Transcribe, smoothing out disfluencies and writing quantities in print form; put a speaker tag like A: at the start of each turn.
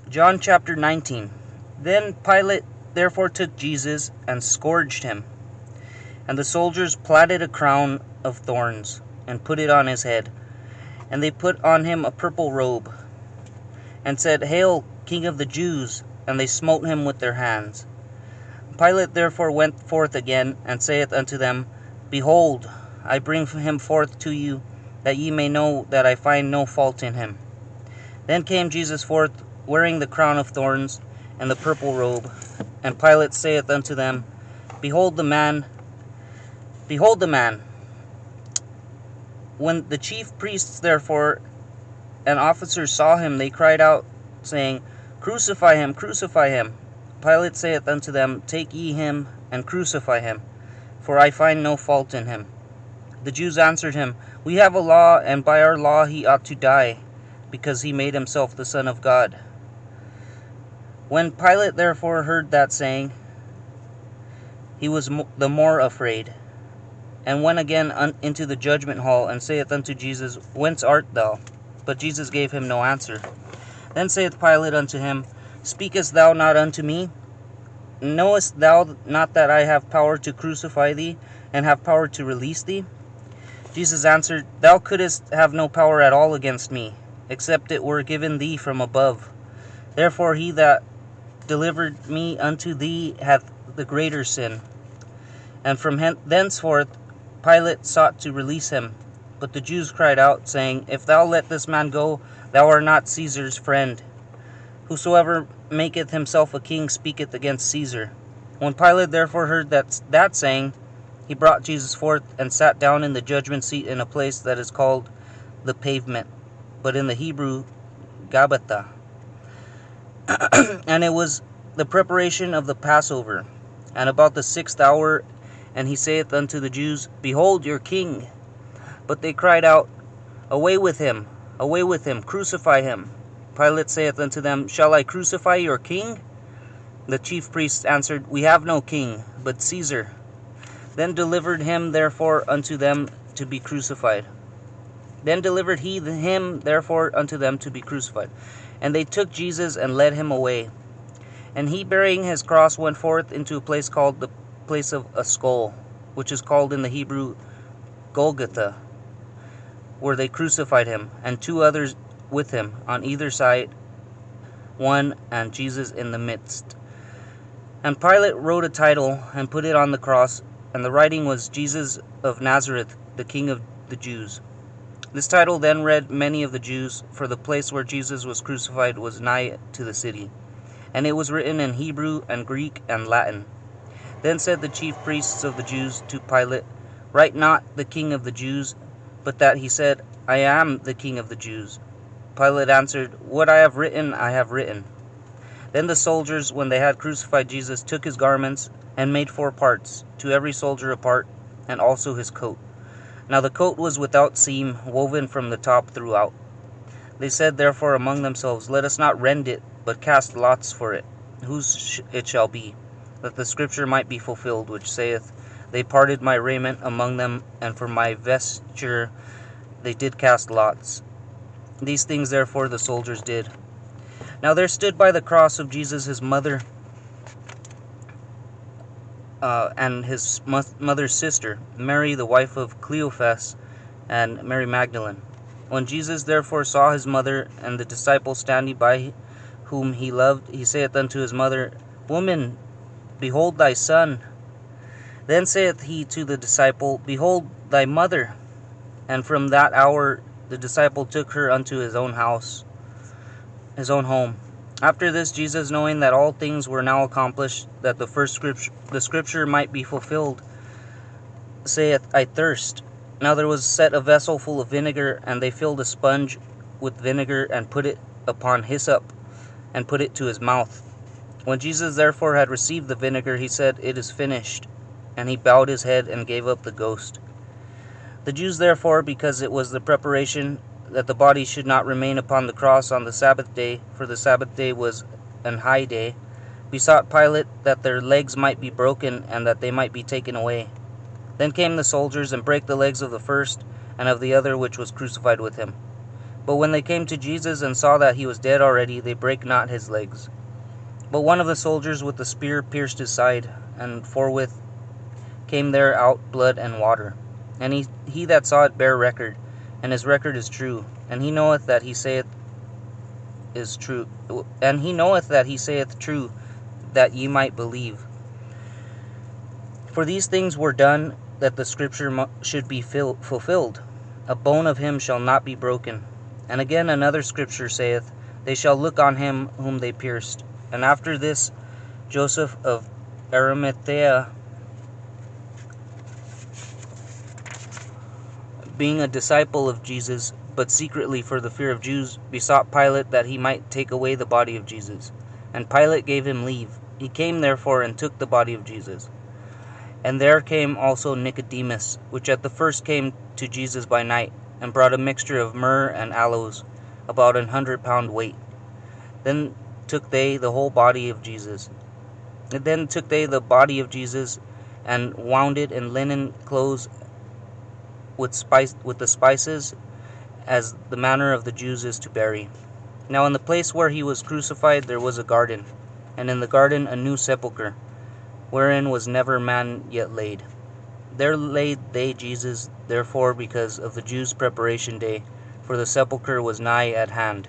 A: John chapter 19. Then Pilate therefore took Jesus and scourged him. And the soldiers platted a crown of thorns and put it on his head. And they put on him a purple robe, and said, Hail, King of the Jews! And they smote him with their hands. Pilate therefore went forth again, and saith unto them, Behold, I bring him forth to you, that ye may know that I find no fault in him. Then came Jesus forth, wearing the crown of thorns, and the purple robe. And Pilate saith unto them, Behold the man! Behold the man! When the chief priests therefore and officers saw him, they cried out, saying, Crucify him, crucify him. Pilate saith unto them, Take ye him, and crucify him, for I find no fault in him. The Jews answered him, We have a law, and by our law he ought to die, because he made himself the Son of God. When Pilate therefore heard that saying, he was the more afraid, and went again into the judgment hall, and saith unto Jesus, Whence art thou? But Jesus gave him no answer. Then saith Pilate unto him, Speakest thou not unto me? Knowest thou not that I have power to crucify thee, and have power to release thee? Jesus answered, Thou couldst have no power at all against me, except it were given thee from above. Therefore he that delivered me unto thee hath the greater sin. And from thenceforth Pilate sought to release him. But the Jews cried out, saying, If thou let this man go, thou art not Caesar's friend. Whosoever maketh himself a king speaketh against Caesar. When Pilate therefore heard that saying, he brought Jesus forth, and sat down in the judgment seat in a place that is called the Pavement, but in the Hebrew, Gabbatha. And it was the preparation of the Passover, and about the 6th hour, and he saith unto the Jews, Behold your king! But they cried out, Away with him, crucify him. Pilate saith unto them, Shall I crucify your king? The chief priests answered, We have no king, but Caesar. Then delivered him therefore unto them to be crucified. Then delivered he him therefore unto them to be crucified. And they took Jesus and led him away. And he, bearing his cross, went forth into a place called the place of a skull, which is called in the Hebrew Golgotha, where they crucified him, and 2 others with him on either side, one, and Jesus in the midst. And Pilate wrote a title, and put it on the cross, and the writing was, Jesus of Nazareth, the King of the Jews. This title then read many of the Jews, for the place where Jesus was crucified was nigh to the city. And it was written in Hebrew and Greek and Latin. Then said the chief priests of the Jews to Pilate, Write not the King of the Jews, but that he said, I am the King of the Jews. Pilate answered, What I have written, I have written. Then the soldiers, when they had crucified Jesus, took his garments, and made 4 parts, to every soldier a part, and also his coat. Now the coat was without seam, woven from the top throughout. They said therefore among themselves, Let us not rend it, but cast lots for it, whose it shall be, that the scripture might be fulfilled, which saith, They parted my raiment among them, and for my vesture they did cast lots. These things therefore the soldiers did. Now there stood by the cross of Jesus his mother, and his mother's sister, Mary the wife of Cleophas, and Mary Magdalene. When Jesus therefore saw his mother, and the disciple standing by whom he loved, he saith unto his mother, Woman, behold thy son. Then saith he to the disciple, Behold thy mother. And from that hour the disciple took her unto his own house, his own home. After this, Jesus, knowing that all things were now accomplished, that the scripture might be fulfilled, saith, I thirst. Now there was set a vessel full of vinegar, and they filled a sponge with vinegar, and put it upon hyssop, and put it to his mouth. When Jesus therefore had received the vinegar, he said, It is finished. And he bowed his head, and gave up the ghost. The Jews therefore, because it was the preparation that the body should not remain upon the cross on the Sabbath day, for the Sabbath day was an high day, besought Pilate that their legs might be broken, and that they might be taken away. Then came the soldiers, and brake the legs of the first, and of the other which was crucified with him. But when they came to Jesus and saw that he was dead already, they brake not his legs. But one of the soldiers with the spear pierced his side, and forthwith came there out blood and water. And he that saw it bare record, and his record is true, and he knoweth that he saith true, that ye might believe. For these things were done, that the scripture should be fulfilled. A bone of him shall not be broken. And again another scripture saith, They shall look on him whom they pierced. And after this, Joseph of Arimathea, being a disciple of Jesus, but secretly for the fear of Jews, besought Pilate that he might take away the body of Jesus. And Pilate gave him leave. He came therefore and took the body of Jesus. And there came also Nicodemus, which at the first came to Jesus by night, and brought a mixture of myrrh and aloes, about 100 pound weight. Then took they the body of Jesus, and wound it in linen clothes with the spices, as the manner of the Jews is to bury. Now in the place where he was crucified there was a garden, and in the garden a new sepulchre, wherein was never man yet laid. There laid they Jesus, therefore, because of the Jews' preparation day, for the sepulchre was nigh at hand.